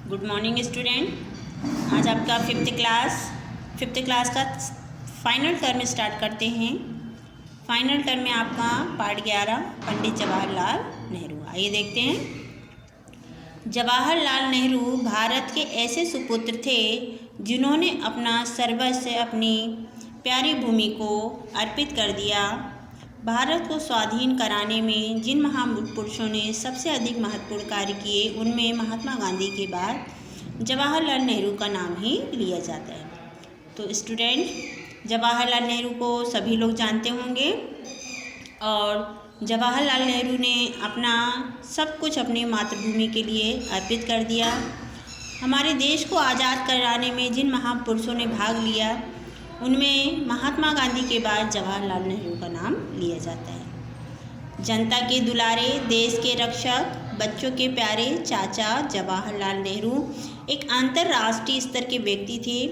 Good morning student. आज आपका fifth class का फाइनल टर्म स्टार्ट करते हैं। फाइनल टर्म में आपका पार्ट 11 पंडित जवाहरलाल नेहरू। आइए देखते हैं। जवाहरलाल नेहरू भारत के ऐसे सुपुत्र थे जिन्होंने अपना सर्वस्व अपनी प्यारी भूमि को अर्पित कर दिया। भारत को स्वाधीन कराने में जिन महापुरुषों ने सबसे अधिक महत्वपूर्ण कार्य किए उनमें महात्मा गांधी के बाद जवाहरलाल नेहरू का नाम ही लिया जाता है। तो स्टूडेंट, जवाहरलाल नेहरू को सभी लोग जानते होंगे और जवाहरलाल नेहरू ने अपना सब कुछ अपनी मातृभूमि के लिए अर्पित कर दिया। हमारे देश को आज़ाद कराने में जिन महापुरुषों ने भाग लिया उनमें महात्मा गांधी के बाद जवाहरलाल नेहरू का नाम लिया जाता है। जनता के दुलारे, देश के रक्षक, बच्चों के प्यारे चाचा जवाहरलाल नेहरू एक अंतर्राष्ट्रीय स्तर के व्यक्ति थे।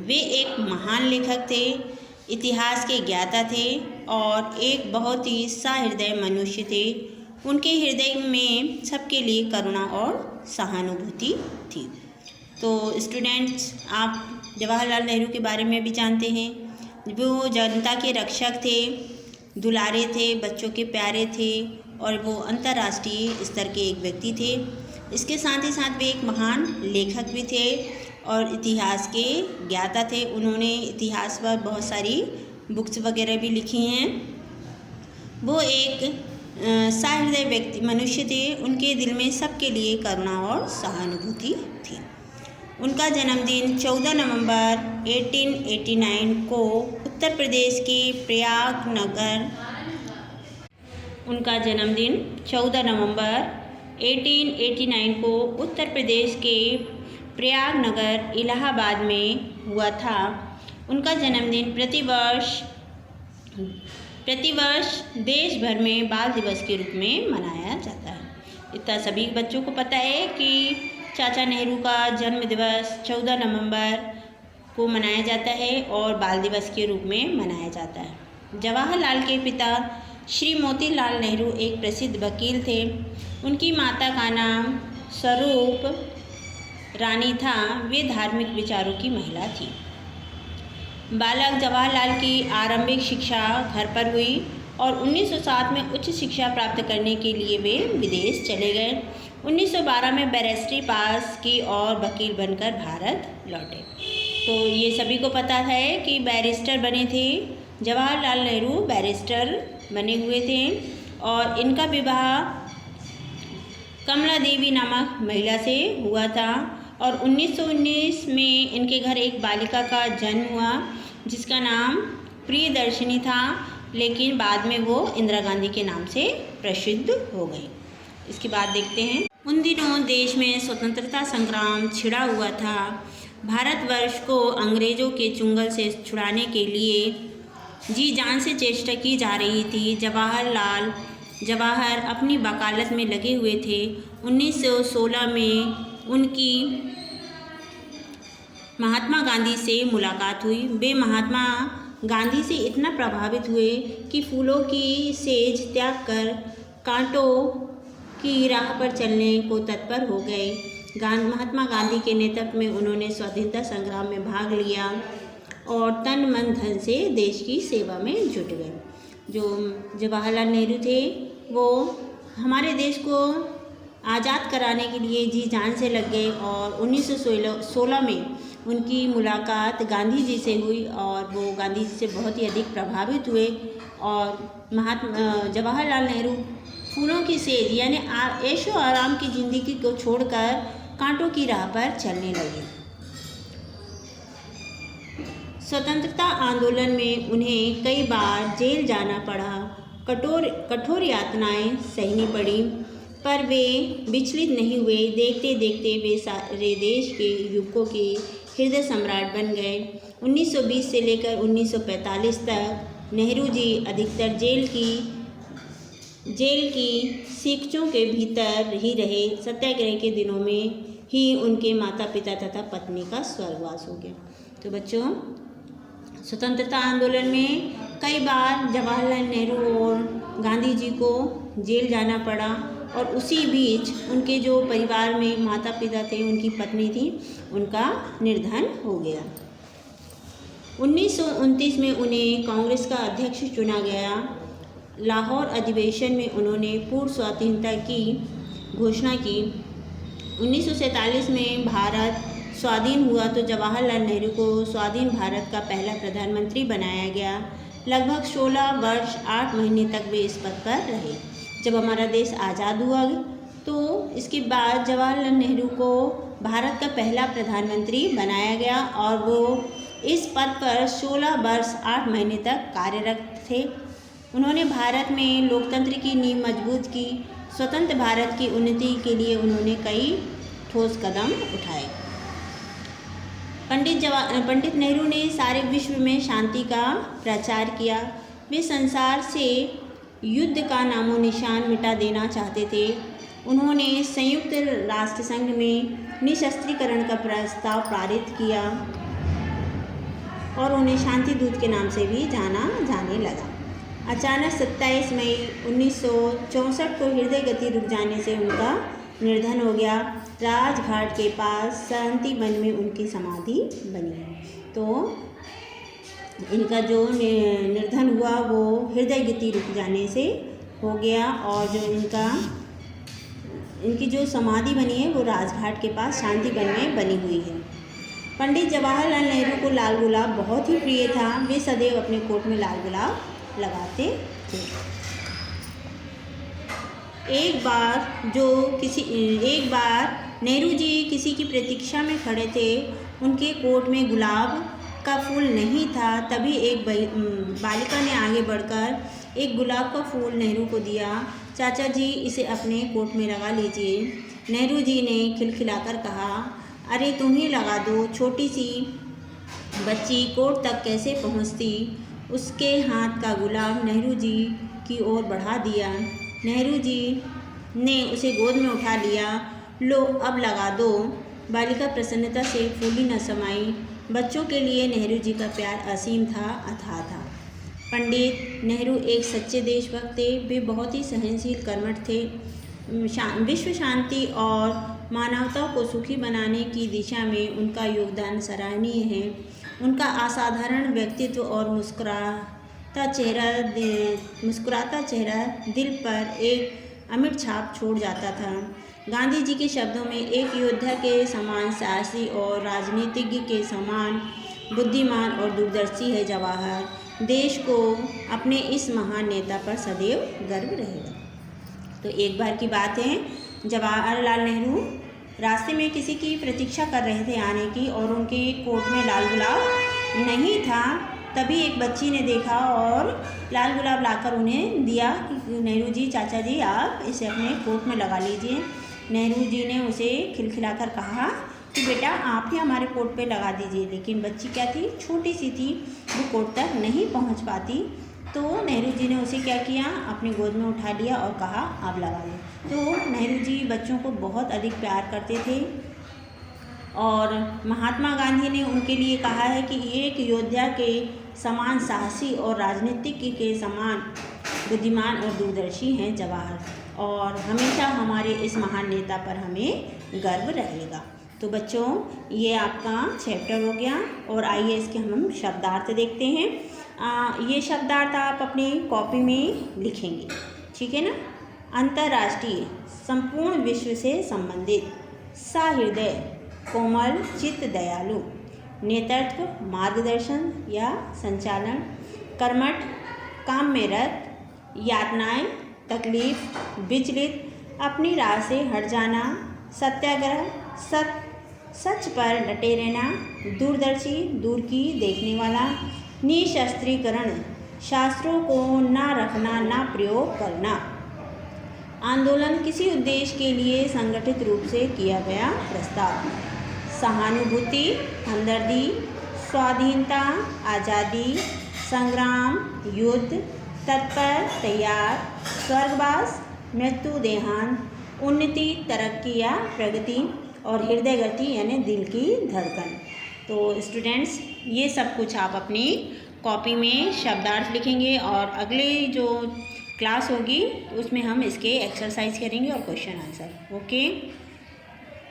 वे एक महान लेखक थे, इतिहास के ज्ञाता थे और एक बहुत ही सहृदय मनुष्य थे। उनके हृदय में सबके लिए करुणा और सहानुभूति थी। तो स्टूडेंट्स, आप जवाहरलाल नेहरू के बारे में भी जानते हैं। वो जनता के रक्षक थे, दुलारे थे, बच्चों के प्यारे थे और वो अंतर्राष्ट्रीय स्तर के एक व्यक्ति थे। इसके साथ ही साथ वे एक महान लेखक भी थे और इतिहास के ज्ञाता थे। उन्होंने इतिहास पर बहुत सारी बुक्स वगैरह भी लिखी हैं। वो एक सहृदय व्यक्ति मनुष्य थे। उनके दिल में सबके लिए करुणा और सहानुभूति थी। उनका जन्मदिन 14 नवंबर 1889 को उत्तर प्रदेश के प्रयागनगर को उत्तर प्रदेश के प्रयागनगर इलाहाबाद में हुआ था। उनका जन्मदिन प्रतिवर्ष देश भर में बाल दिवस के रूप में मनाया जाता है। इतना सभी बच्चों को पता है कि चाचा नेहरू का जन्म दिवस 14 नवंबर को मनाया जाता है और बाल दिवस के रूप में मनाया जाता है। जवाहरलाल के पिता श्री मोतीलाल नेहरू एक प्रसिद्ध वकील थे। उनकी माता का नाम स्वरूप रानी था। वे धार्मिक विचारों की महिला थी। बालक जवाहरलाल की आरंभिक शिक्षा घर पर हुई और 1907 में उच्च शिक्षा प्राप्त करने के लिए वे विदेश चले गए। 1912 में बैरिस्ट्री पास की और वकील बनकर भारत लौटे। तो ये सभी को पता है कि बैरिस्टर बने थे। जवाहरलाल नेहरू बैरिस्टर बने हुए थे और इनका विवाह कमला देवी नामक महिला से हुआ था और 1919 में इनके घर एक बालिका का जन्म हुआ जिसका नाम प्रियदर्शिनी था, लेकिन बाद में वो इंदिरा गांधी के नाम से प्रसिद्ध हो गई। इसके बाद देखते हैं। उन दिनों देश में स्वतंत्रता संग्राम छिड़ा हुआ था। भारतवर्ष को अंग्रेज़ों के चंगुल से छुड़ाने के लिए जी जान से चेष्टा की जा रही थी। जवाहर अपनी वकालत में लगे हुए थे। 1916 में उनकी महात्मा गांधी से मुलाकात हुई। वे महात्मा गांधी से इतना प्रभावित हुए कि फूलों की सेज त्याग कर कांटों की राह पर चलने को तत्पर हो गए। महात्मा गांधी के नेतृत्व में उन्होंने स्वाधीनता संग्राम में भाग लिया और तन मन धन से देश की सेवा में जुट गए। जो जवाहरलाल नेहरू थे वो हमारे देश को आज़ाद कराने के लिए जी जान से लग गए और 1916 में उनकी मुलाकात गांधी जी से हुई और वो गांधी जी से बहुत ही अधिक प्रभावित हुए और जवाहरलाल नेहरू फूलों की सेज यानी ऐशो आराम की ज़िंदगी को छोड़कर कांटों की राह पर चलने लगे। स्वतंत्रता आंदोलन में उन्हें कई बार जेल जाना पड़ा, कठोर यातनाएं सहनी पड़ी, पर वे विचलित नहीं हुए। देखते देखते वे सारे देश के युवकों के हृदय सम्राट बन गए। 1920 से लेकर 1945 तक नेहरू जी अधिकतर जेल की सीखचों के भीतर ही रहे। सत्याग्रह के दिनों में ही उनके माता पिता तथा पत्नी का स्वर्गवास हो गया। तो बच्चों, स्वतंत्रता आंदोलन में कई बार जवाहरलाल नेहरू और गांधी जी को जेल जाना पड़ा और उसी बीच उनके जो परिवार में माता पिता थे, उनकी पत्नी थी, उनका निर्धन हो गया। 1929 में उन्हें कांग्रेस का अध्यक्ष चुना गया। लाहौर अधिवेशन में उन्होंने पूर्ण स्वाधीनता की घोषणा की। 1947 में भारत स्वाधीन हुआ तो जवाहरलाल नेहरू को स्वाधीन भारत का पहला प्रधानमंत्री बनाया गया। लगभग 16 वर्ष 8 महीने तक वे इस पद पर रहे। जब हमारा देश आज़ाद हुआ तो इसके बाद जवाहरलाल नेहरू को भारत का पहला प्रधानमंत्री बनाया गया और वो इस पद पर 16 वर्ष 8 महीने तक कार्यरत थे। उन्होंने भारत में लोकतंत्र की नींव मजबूत की। स्वतंत्र भारत की उन्नति के लिए उन्होंने कई ठोस कदम उठाए। पंडित नेहरू ने सारे विश्व में शांति का प्रचार किया। वे संसार से युद्ध का नामो निशान मिटा देना चाहते थे। उन्होंने संयुक्त राष्ट्र संघ में निशस्त्रीकरण का प्रस्ताव पारित किया और उन्हें शांति दूत के नाम से भी जाना जाने लगा। अचानक 27 मई 1964 को हृदय गति रुक जाने से उनका निर्धन हो गया। राजघाट के पास शांति वन में उनकी समाधि बनी है। तो इनका जो निर्धन हुआ वो हृदय गति रुक जाने से हो गया और जो इनकी जो समाधि बनी है वो राजघाट के पास शांति वन में बनी हुई है। पंडित जवाहरलाल नेहरू को लाल गुलाब बहुत ही प्रिय था। वे सदैव अपने कोट में लाल गुलाब लगाते थे। एक बार नेहरू जी किसी की प्रतीक्षा में खड़े थे। उनके कोट में गुलाब का फूल नहीं था। तभी एक बालिका ने आगे बढ़कर एक गुलाब का फूल नेहरू को दिया। चाचा जी, इसे अपने कोट में लगा लीजिए। नेहरू जी ने खिलखिलाकर कहा, अरे तुम ही लगा दो। छोटी सी बच्ची कोट तक कैसे पहुंचती? उसके हाथ का गुलाब नेहरू जी की ओर बढ़ा दिया। नेहरू जी ने उसे गोद में उठा लिया। लो, अब लगा दो। बालिका प्रसन्नता से फूली न समाई। बच्चों के लिए नेहरू जी का प्यार असीम था, अथाह था। पंडित नेहरू एक सच्चे देशभक्त थे। वे बहुत ही सहनशील कर्मठ थे। विश्व शांति और मानवता को सुखी बनाने की दिशा में उनका योगदान सराहनीय है। उनका असाधारण व्यक्तित्व और मुस्कुराता चेहरा दिल पर एक अमिट छाप छोड़ जाता था। गांधी जी के शब्दों में, एक योद्धा के समान साहसी और राजनीतिज्ञ के समान बुद्धिमान और दूरदर्शी है जवाहर। देश को अपने इस महान नेता पर सदैव गर्व रहेगा। तो एक बार की बात है, जवाहरलाल नेहरू रास्ते में किसी की प्रतीक्षा कर रहे थे आने की और उनके कोट में लाल गुलाब नहीं था। तभी एक बच्ची ने देखा और लाल गुलाब लाकर उन्हें दिया। नेहरू जी, चाचा जी, आप इसे अपने कोट में लगा लीजिए। नेहरू जी ने उसे खिलखिलाकर कहा कि बेटा आप ही हमारे कोट पे लगा दीजिए। लेकिन बच्ची क्या थी, छोटी सी थी, वो कोट तक नहीं पहुंच पाती। तो नेहरू जी ने उसे क्या किया, अपनी गोद में उठा लिया और कहा आप लगा लो। तो नेहरू जी बच्चों को बहुत अधिक प्यार करते थे और महात्मा गांधी ने उनके लिए कहा है कि एक योद्धा के समान साहसी और राजनीतिज्ञ के समान बुद्धिमान और दूरदर्शी हैं जवाहर, और हमेशा हमारे इस महान नेता पर हमें गर्व रहेगा। तो बच्चों, ये आपका चैप्टर हो गया और आइए इसके हम शब्दार्थ देखते हैं। ये शब्दार्थ आप अपनी कॉपी में लिखेंगे, ठीक है ना। अंतर्राष्ट्रीय, संपूर्ण विश्व से संबंधित। सहृदय, कोमल चित्त दयालु। नेतृत्व, मार्गदर्शन या संचालन। कर्मठ, काम में रत। यातनाएं, तकलीफ, विचलित, अपनी राह से हट जाना। सत्याग्रह, सच पर डटे रहना। दूरदर्शी, दूर की देखने वाला। निशस्त्रीकरण, शास्त्रों को ना रखना, ना प्रयोग करना। आंदोलन, किसी उद्देश्य के लिए संगठित रूप से किया गया प्रस्ताव। सहानुभूति, हमदर्दी। स्वाधीनता, आज़ादी। संग्राम, युद्ध। तत्पर, तैयार। स्वर्गवास, मृत्यु, देहांत। उन्नति, तरक्की या प्रगति। और हृदय गति यानी दिल की धड़कन। तो स्टूडेंट्स, ये सब कुछ आप अपनी कॉपी में शब्दार्थ लिखेंगे और अगले जो क्लास होगी, उसमें हम इसके एक्सरसाइज करेंगे और क्वेश्चन आंसर। ओके।